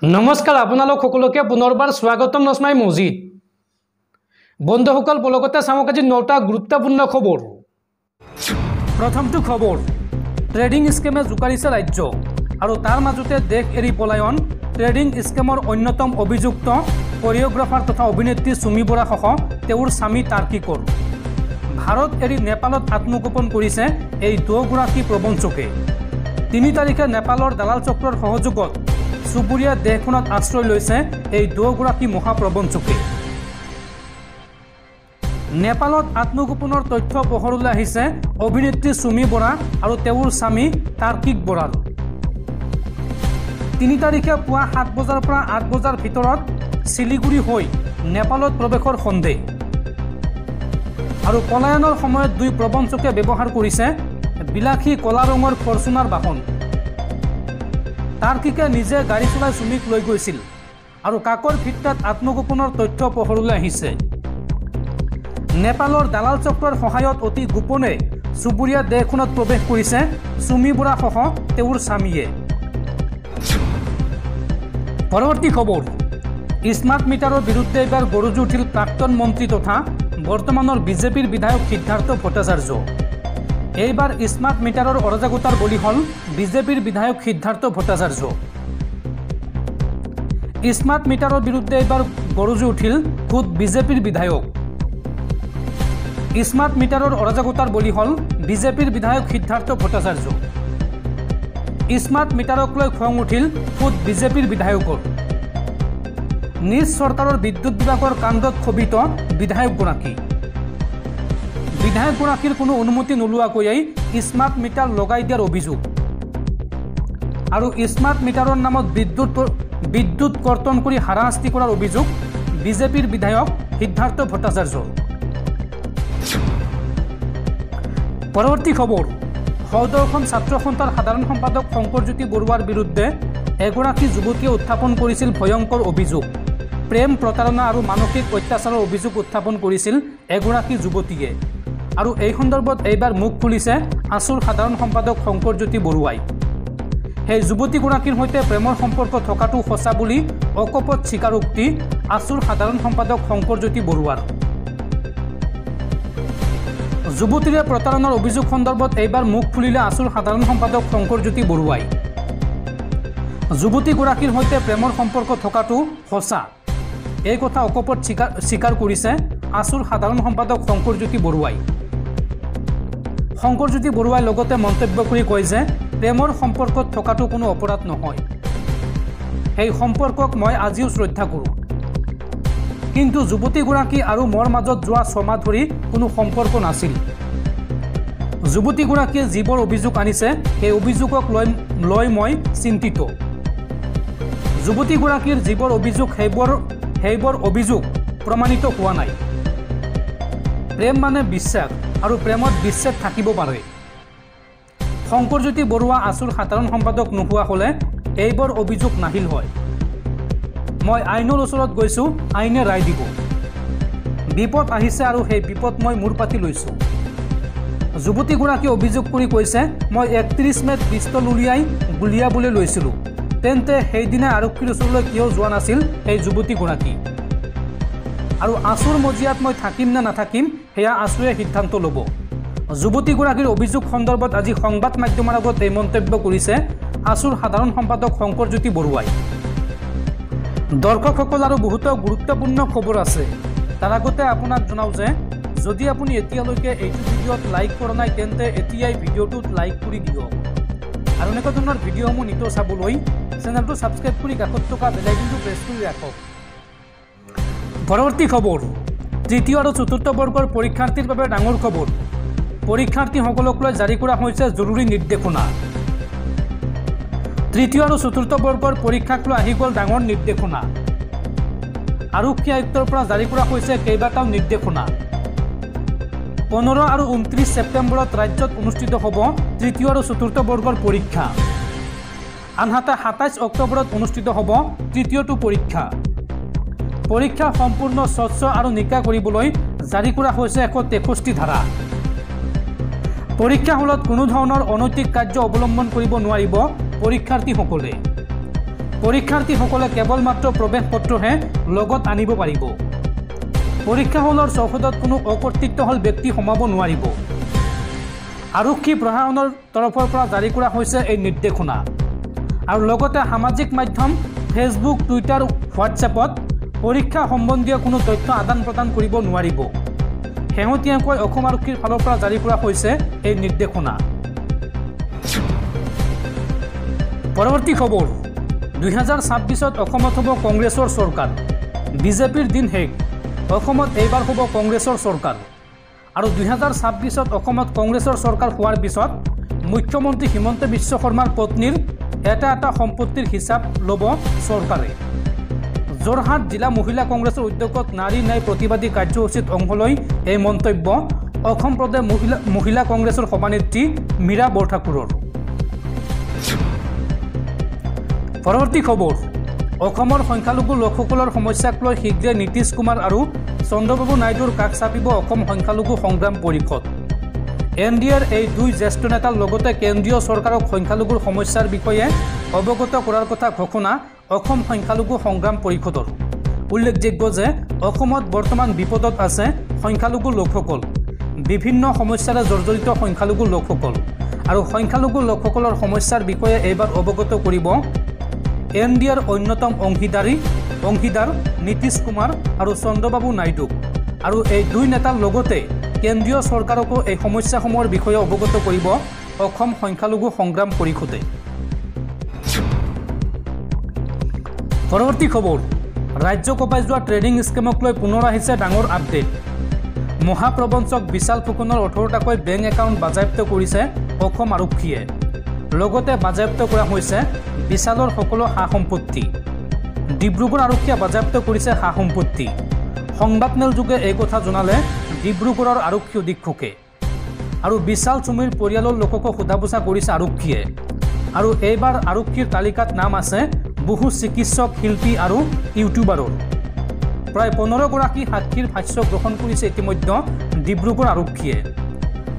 নমস্কাৰ আপোনালোক সকলোকে পুনৰবাৰ স্বাগতম নসমাই মজিদ বন্ধুসকল বলগতে চামক আজি 9টা গুৰুত্বপূৰ্ণ খবৰ। প্ৰথমটো খবৰ, ট্ৰেডিং স্কেমে জুকাৰিছে ৰাজ্য আৰু তাৰ মাজতে দেশ এৰি পলায়ন ট্ৰেডিং স্কেমৰ অন্যতম অভিযুক্ত কোৰিওগ্ৰাফাৰ তথা অভিনেত্ৰী সুমি বৰা সহ তেওঁৰ স্বামী তাৰ্কিকৰ। ভাৰত এৰি নেপালত আত্মগোপন কৰিছে এই দুগৰাকী প্ৰবঞ্চকে। 3 তাৰিখে নেপালৰ দালাল চক্ৰৰ সহযোগত চুবুৰীয়া দেশখনত আশ্ৰয় লৈছে এই দুগৰাকী মহাপ্ৰবঞ্চকে। নেপালত আত্মগোপনৰ তথ্য পোহৰলৈ আহিছে অভিনেত্ৰী সুমি বৰা আৰু তেওঁৰ স্বামী তাৰ্কিক বৰাৰ। 3 তাৰিখে পুৱা 7 বজাৰ পৰা 8 বজাৰ ভিতৰত শিলিগুৰি হৈ নেপালত প্ৰৱেশৰ সন্দেহ আৰু পলায়নৰ সময়ত দুই প্ৰবঞ্চকে ব্যৱহাৰ কৰিছে বিলাসী কলা ৰঙৰ ফৰ্চুনাৰ বাহন। তাৰ্কিকে নিজে গাড়ী চলাই সুমিক লৈ গৈছিল আৰু কাকৰ ভিত্তাত আত্মগোপনৰ তথ্য পোহৰলৈ আহিছে। নেপালৰ দালাল চক্ৰৰ সহায়ত অতি গোপনে চুবুৰীয়া দেশখনত প্ৰৱেশ কৰিছে সুমি বৰা সহ তেওঁৰ স্বামীয়ে। পৰৱৰ্তী খবৰ, স্মাৰ্ট মিটাৰৰ বিৰুদ্ধে এবাৰ গৰজি উঠিল প্ৰাক্তন মন্ত্ৰী তথা বৰ্তমানৰ বিজেপিৰ বিধায়ক সিদ্ধাৰ্থ ভট্টাচাৰ্য। এইবাৰ স্মাৰ্ট মিটাৰৰ অৰাজকতাৰ বলি হল বিজেপিৰ বিধায়ক সিদ্ধাৰ্থ ভট্টাচাৰ্য। স্মাৰ্ট মিটাৰৰ বিৰুদ্ধে এইবাৰ গৰজি উঠিল খুদ বিজেপিৰ বিধায়ক। স্মাৰ্ট মিটাৰৰ অৰাজকতাৰ বলি হল বিজেপিৰ বিধায়ক সিদ্ধাৰ্থ ভট্টাচাৰ্য। স্মাৰ্ট মিটাৰক লৈ খং উঠিল খুদ বিজেপিৰ বিধায়কৰ। নিজ চৰকাৰৰ বিদ্যুৎ বিভাগৰ কাণ্ডত ক্ষোভিত বিধায়কগৰাকী। বিধায়কগৰাকীৰ কোনো অনুমতি নোলোৱাকৈয়ে স্মাৰ্ট মিটাৰ লগাই দিয়াৰ অভিযোগ আৰু স্মাৰ্ট মিটাৰৰ নামত বিদ্যুৎ কৰ্তন কৰি হাৰাশাস্তি কৰাৰ অভিযোগ বিজেপিৰ বিধায়ক সিদ্ধাৰ্থ ভট্টাচাৰ্য। পৰৱৰ্তী খবৰ, সদৰ্শন ছাত্ৰ সন্থাৰ সাধাৰণ সম্পাদক শংকৰজ্যোতি বৰুৱাৰ বিৰুদ্ধে এগৰাকী যুৱতীয়ে উত্থাপন কৰিছিল ভয়ংকৰ অভিযোগ। প্ৰেম প্ৰতাৰণা আৰু মানসিক অত্যাচাৰৰ অভিযোগ উত্থাপন কৰিছিল এগৰাকী যুৱতীয়ে আৰু এই সন্দৰ্ভত এইবাৰ মুখ খুলিছে আছুৰ সাধাৰণ সম্পাদক শংকৰজ্যোতি বৰুৱাই। সেই যুৱতীগৰাকীৰ সৈতে প্ৰেমৰ সম্পৰ্ক থকাটো সঁচা বুলি অকপট স্বীকাৰোক্তি আছুৰ সাধাৰণ সম্পাদক শংকৰজ্যোতি বৰুৱাৰ। যুৱতীৰে প্ৰতাৰণাৰ অভিযোগ সন্দৰ্ভত এইবাৰ মুখ খুলিলে আছুৰ সাধাৰণ সম্পাদক শংকৰজ্যোতি বৰুৱাই। যুৱতীগৰাকীৰ সৈতে প্ৰেমৰ সম্পৰ্ক থকাটো সঁচা, এই কথা অকপট স্বীকাৰ কৰিছে আছুৰ সাধাৰণ সম্পাদক শংকৰজ্যোতি বৰুৱাই। শংকৰজ্যোতি বৰুৱাই লগতে মন্তব্য কৰি কয় যে প্ৰেমৰ সম্পৰ্কত থকাটো কোনো অপৰাধ নহয়। সেই সম্পৰ্কক মই আজিও শ্ৰদ্ধা কৰোঁ, কিন্তু যুৱতীগৰাকী আৰু মোৰ মাজত যোৱা 6 মাহ ধৰি কোনো সম্পৰ্ক নাছিল। যুৱতীগৰাকীয়ে যিবোৰ অভিযোগ আনিছে সেই অভিযোগক লৈ মই চিন্তিত। যুৱতীগৰাকীৰ যিবোৰ অভিযোগ সেইবোৰ অভিযোগ প্ৰমাণিত হোৱা নাই। প্ৰেম মানে বিশ্বাস আৰু প্ৰেমত বিশ্বাস থাকিব পাৰে। শংকৰজ্যোতি বৰুৱা আছুৰ সাধাৰণ সম্পাদক নোহোৱা হ'লে এইবোৰ অভিযোগ নাহিল হয়। মই আইনৰ ওচৰত গৈছোঁ, আইনে ৰায় দিব। বিপদ আহিছে আৰু সেই বিপদ মই মূৰ পাতি লৈছোঁ। যুৱতীগৰাকীয়ে অভিযোগ কৰি কৈছে মই 31 মেত পিষ্টল উলিয়াই গুলিয়াবলৈ লৈছিলোঁ। তেন্তে সেইদিনা আৰক্ষীৰ ওচৰলৈ কিয় যোৱা নাছিল সেই যুৱতীগৰাকী? আৰু আছুৰ মজিয়াত মই থাকিম নে নাথাকিম সেয়া আছুৱে সিদ্ধান্ত ল'ব। যুৱতীগৰাকীৰ অভিযোগ সন্দৰ্ভত আজি সংবাদ মাধ্যমৰ আগত এই মন্তব্য কৰিছে আছুৰ সাধাৰণ সম্পাদক শংকৰজ্যোতি বৰুৱাই। দৰ্শকসকল আৰু বহুতো গুৰুত্বপূৰ্ণ খবৰ আছে। তাৰ আগতে আপোনাক জনাওঁ যে যদি আপুনি এতিয়ালৈকে এইটো ভিডিঅ'ত লাইক কৰা নাই তেন্তে এতিয়াই ভিডিঅ'টোত লাইক কৰি দিয়ক আৰু এনেকুৱা ধৰণৰ ভিডিঅ'সমূহ নিতৌ চাবলৈ চেনেলটো ছাবস্ক্ৰাইব কৰি কাষত থকা বেল আইকনটো প্ৰেছ কৰি ৰাখক। পৰৱৰ্তী খবৰ, 3য় আৰু 4ৰ্থ বৰ্গৰ পৰীক্ষাৰ্থীৰ বাবে ডাঙৰ খবৰ। পৰীক্ষাৰ্থীসকলক লৈ জাৰি কৰা হৈছে জৰুৰী নিৰ্দেশনা। 3য় আৰু 4ৰ্থ বৰ্গৰ পৰীক্ষাক লৈ আহি গ'ল ডাঙৰ নিৰ্দেশনা। আৰক্ষী আয়ুক্তৰ পৰা জাৰি কৰা হৈছে কেইবাটাও নিৰ্দেশনা। 15 আৰু 29 ছেপ্টেম্বৰত ৰাজ্যত অনুষ্ঠিত হ'ব 3য় আৰু 4ৰ্থ বৰ্গৰ পৰীক্ষা। আনহাতে 27 অক্টোবৰত অনুষ্ঠিত হ'ব 3য়টো পৰীক্ষা। পৰীক্ষা সম্পূৰ্ণ স্বচ্ছ আৰু নিকা কৰিবলৈ জাৰি কৰা হৈছে 163 ধাৰা। পৰীক্ষা হলত কোনো ধৰণৰ অনৈতিক কাৰ্য অৱলম্বন কৰিব নোৱাৰিব পৰীক্ষাৰ্থীসকলে। পৰীক্ষাৰ্থীসকলে কেৱল মাত্ৰ প্ৰৱেশ পত্ৰহে লগত আনিব পাৰিব। পৰীক্ষা হলৰ চৌহদত কোনো অকৰ্তৃত্বশীল ব্যক্তি সোমাব নোৱাৰিব। আৰক্ষী প্ৰশাসনৰ তৰফৰ পৰা জাৰি কৰা হৈছে এই নিৰ্দেশনা। আৰু লগতে সামাজিক মাধ্যম ফেচবুক, টুইটাৰ, হোৱাটছএপত পৰীক্ষা সম্বন্ধীয় কোনো তথ্য আদান প্ৰদান কৰিব নোৱাৰিব। শেহতীয়াকৈ অসম আৰক্ষীৰ ফালৰ পৰা জাৰি কৰা হৈছে এই নিৰ্দেশনা। পৰৱৰ্তী খবৰ, 2026 অসমত হ'ব কংগ্ৰেছৰ চৰকাৰ। বিজেপিৰ দিন শেষ, অসমত এইবাৰ হ'ব কংগ্ৰেছৰ চৰকাৰ। আৰু 2026 অসমত কংগ্ৰেছৰ চৰকাৰ হোৱাৰ পিছত মুখ্যমন্ত্ৰী হিমন্ত বিশ্ব শৰ্মাৰ পত্নীৰ এটা সম্পত্তিৰ হিচাপ ল'ব চৰকাৰে। যোৰহাট জিলা মহিলা কংগ্ৰেছৰ উদ্যোগত নাৰী ন্যায় প্ৰতিবাদী কাৰ্যসূচীত অংশ লৈ এই মন্তব্য অসম প্ৰদেশ মহিলা কংগ্ৰেছৰ সভানেত্ৰী মীৰা বৰঠাকুৰৰ। পৰৱৰ্তী খবৰ, অসমৰ সংখ্যালঘু লোকসকলৰ সমস্যাক লৈ শীঘ্ৰে নীতিশ কুমাৰ আৰু চন্দ্ৰবাবু নাইডুৰ কাষ চাপিব অসম সংখ্যালঘু সংগ্ৰাম পৰিষদ। NDAৰ এই দুই জ্যেষ্ঠ নেতাৰ লগতে কেন্দ্ৰীয় চৰকাৰক সংখ্যালঘুৰ সমস্যাৰ বিষয়ে অৱগত কৰাৰ কথা ঘোষণা অসম সংখ্যালঘু সংগ্ৰাম পৰিষদৰ। উল্লেখযোগ্য যে অসমত বৰ্তমান বিপদত আছে সংখ্যালঘু লোকসকল, বিভিন্ন সমস্যাৰে জৰ্জৰিত সংখ্যালঘু লোকসকল। আৰু সংখ্যালঘু লোকসকলৰ সমস্যাৰ বিষয়ে এইবাৰ অৱগত কৰিব NDAৰ অন্যতম অংশীদাৰ নীতিশ কুমাৰ আৰু চন্দ্ৰবাবু নাইডুক। আৰু এই দুই নেতাৰ লগতে কেন্দ্ৰীয় চৰকাৰকো এই সমস্যাসমূহৰ বিষয়ে অৱগত কৰিব অসম সংখ্যালঘু সংগ্ৰাম পৰিষদে। পৰৱৰ্তী খবৰ, ৰাজ্য কঁপাই যোৱা ট্ৰেডিং স্কেমক লৈ পুনৰ আহিছে ডাঙৰ আপডেট। মহাপ্ৰবঞ্চক বিশাল ফুকনৰ 18টাকৈ বেংক একাউণ্ট বাজেয়াপ্ত কৰিছে অসম আৰক্ষীয়ে। লগতে বাজেয়াপ্ত কৰা হৈছে বিশালৰ সকলো সা সম্পত্তি। ডিব্ৰুগড় আৰক্ষীয়ে বাজেয়াপ্ত কৰিছে সা সম্পত্তি। সংবাদমেল যোগে এই কথা জনালে ডিব্ৰুগড়ৰ আৰক্ষী অধীক্ষকে। আৰু বিশাল চুমিৰ পৰিয়ালৰ লোককো সোধা পোছা কৰিছে আৰক্ষীয়ে। আৰু এইবাৰ আৰক্ষীৰ তালিকাত নাম আছে বহু চিকিৎসক, শিল্পী আৰু ইউটিউবাৰৰ। প্ৰায় 15গৰাকী সাক্ষীৰ ভাষ্য গ্ৰহণ কৰিছে ইতিমধ্যে ডিব্ৰুগড় আৰক্ষীয়ে।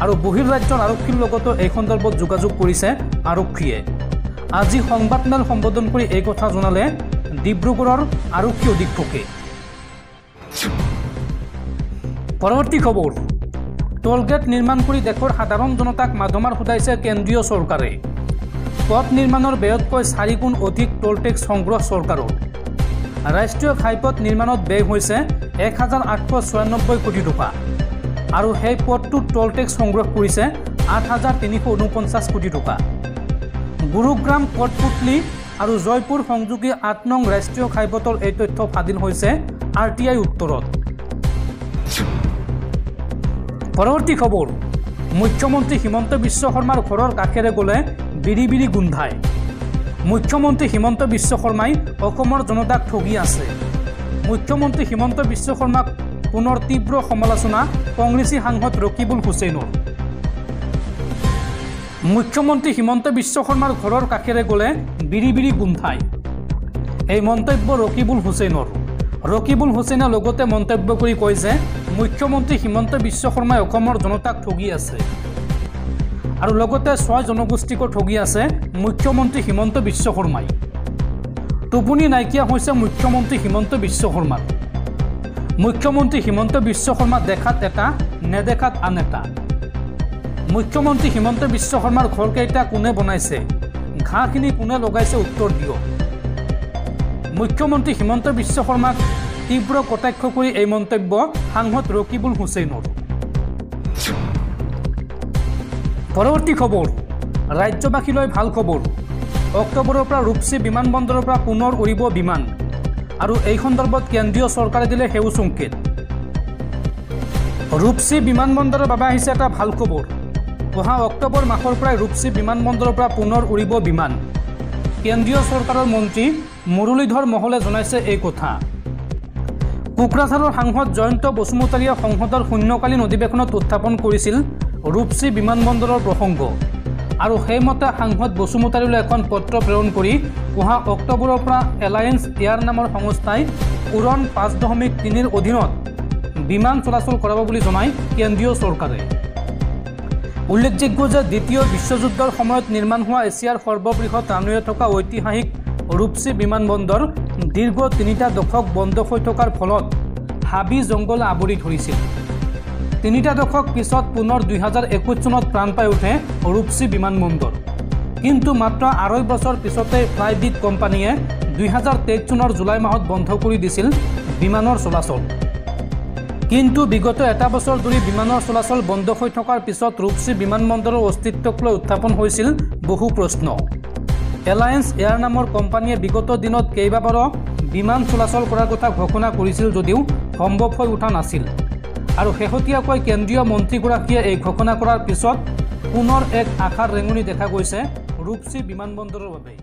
আৰু বহিৰ্ৰাজ্যৰ আৰক্ষীৰ লগতো এই সন্দৰ্ভত যোগাযোগ কৰিছে আৰক্ষীয়ে। আজি সংবাদমেল সম্বোধন কৰি এই কথা জনালে ডিব্ৰুগড়ৰ আৰক্ষী অধীক্ষকে। পৰৱৰ্তী খবৰ, টোলগেট নিৰ্মাণ কৰি দেশৰ সাধাৰণ জনতাক মাধমাৰ সোধাইছে কেন্দ্ৰীয় চৰকাৰে। পথ নিৰ্মাণৰ ব্যয়তকৈ 4 গুণ অধিক টোল টেক্স সংগ্ৰহ চৰকাৰৰ। ৰাষ্ট্ৰীয় ঘাইপথ নিৰ্মাণত ব্যয় হৈছে 1896 কোটি টকা। আৰু সেই পথটোত টোল টেক্স সংগ্ৰহ কৰিছে 8349 কোটি টকা। গুৰুগ্ৰাম, কটপুতলি আৰু জয়পুৰ সংযোগী 8 নং ৰাষ্ট্ৰীয় ঘাইপথৰ এই তথ্য ফাদিল হৈছে RTI উত্তৰত। পৰৱৰ্তী খবৰ, মুখ্যমন্ত্ৰী হিমন্ত বিশ্ব শৰ্মাৰ ঘৰৰ কাষেৰে গ'লে বিৰি বিৰি গোন্ধায়। মুখ্যমন্ত্ৰী হিমন্ত বিশ্ব শৰ্মাই অসমৰ জনতাক ঠগি আছে। মুখ্যমন্ত্ৰী হিমন্ত বিশ্ব শৰ্মাক পুনৰ তীব্ৰ সমালোচনা কংগ্ৰেছী সাংসদ ৰকিবুল হুছেইনৰ। মুখ্যমন্ত্ৰী হিমন্ত বিশ্ব শৰ্মাৰ ঘৰৰ কাষেৰে গ'লে বিৰি বিৰি গোন্ধায়, এই মন্তব্য ৰকিবুল হুছেইনৰ। ৰকিবুল হুছেইনে লগতে মন্তব্য কৰি কয় যে মুখ্যমন্ত্ৰী হিমন্ত বিশ্ব শৰ্মাই অসমৰ জনতাক ঠগি আছে। আৰু লগতে 6 জনগোষ্ঠীকো ঠগি আছে মুখ্যমন্ত্ৰী হিমন্ত বিশ্ব শৰ্মাই। টোপনি নাইকিয়া হৈছে মুখ্যমন্ত্ৰী হিমন্ত বিশ্ব শৰ্মাৰ। মুখ্যমন্ত্ৰী হিমন্ত বিশ্ব শৰ্মা দেখাত এটা, নেদেখাত আন এটা। মুখ্যমন্ত্ৰী হিমন্ত বিশ্ব শৰ্মাৰ ঘৰকেইটা কোনে বনাইছে, ঘাঁহখিনি কোনে লগাইছে, উত্তৰ দিয়ক। মুখ্যমন্ত্ৰী হিমন্ত বিশ্ব শৰ্মাক তীব্ৰ কটাক্ষ কৰি এই মন্তব্য সাংসদ ৰকিবুল হুছেইনৰ। পৰৱৰ্তী খবৰ, ৰাজ্যবাসীলৈ ভাল খবৰ। অক্টোবৰৰ পৰা ৰূপসী বিমানবন্দৰৰ পৰা পুনৰ উৰিব বিমান। আৰু এই সন্দৰ্ভত কেন্দ্ৰীয় চৰকাৰে দিলে সেউজ সংকেত। ৰূপসী বিমানবন্দৰৰ বাবে আহিছে এটা ভাল খবৰ। অহা অক্টোবৰ মাহৰ পৰাই ৰূপসী বিমানবন্দৰৰ পৰা পুনৰ উৰিব বিমান। কেন্দ্ৰীয় চৰকাৰৰ মন্ত্ৰী মুৰলীধৰ মহলে জনাইছে এই কথা। কোকৰাঝাৰৰ সাংসদ জয়ন্ত বসুমতাৰীয়ে সংসদৰ শূন্যকালীন অধিৱেশনত উত্থাপন কৰিছিল ৰূপসী বিমানবন্দৰৰ প্ৰসংগ। আৰু সেইমতে সাংসদ বসুমতাৰীলৈ এখন পত্ৰ প্ৰেৰণ কৰি অহা অক্টোবৰৰ পৰা এলায়েন্স এয়াৰ নামৰ সংস্থাই উৰণ 5.3ৰ অধীনত বিমান চলাচল কৰাব বুলি জনায় কেন্দ্ৰীয় চৰকাৰে। উল্লেখযোগ্য যে দ্বিতীয় বিশ্বযুদ্ধৰ সময়ত নিৰ্মাণ হোৱা এছিয়াৰ সৰ্ববৃহৎ ৰানৱে থকা ঐতিহাসিক ৰূপসী বিমানবন্দৰ দীৰ্ঘ 3টা দশক বন্ধ হৈ থকাৰ ফলত হাবি জংঘল আৱৰি ধৰিছিল। 3টা দশক পিছত পুনৰ 2021 চনত প্ৰাণ পাই উঠে ৰূপসী বিমানবন্দৰ। কিন্তু মাত্ৰ 2.5 বছৰ পিছতে ফ্লাইবিট কোম্পানীয়ে 2023 চনৰ জুলাই মাহত বন্ধ কৰি দিছিল বিমানৰ চলাচল। কিন্তু বিগত 1 বছৰ ধৰি বিমানৰ চলাচল বন্ধ হৈ থকাৰ পিছত ৰূপসী বিমানবন্দৰৰ অস্তিত্বক লৈ উত্থাপন হৈছিল বহু প্ৰশ্ন। এলায়েন্স এয়াৰ নামৰ কোম্পানীয়ে বিগত দিনত কেইবাবাৰো বিমান চলাচল কৰাৰ কথা ঘোষণা কৰিছিল যদিও সম্ভৱ হৈ উঠা নাছিল। আৰু শেহতীয়াকৈ কেন্দ্ৰীয় মন্ত্ৰীগৰাকীয়ে এই ঘোষণা কৰাৰ পিছত পুনৰ এক আশাৰ ৰেঙনি দেখা গৈছে ৰূপসী বিমানবন্দৰৰ বাবে।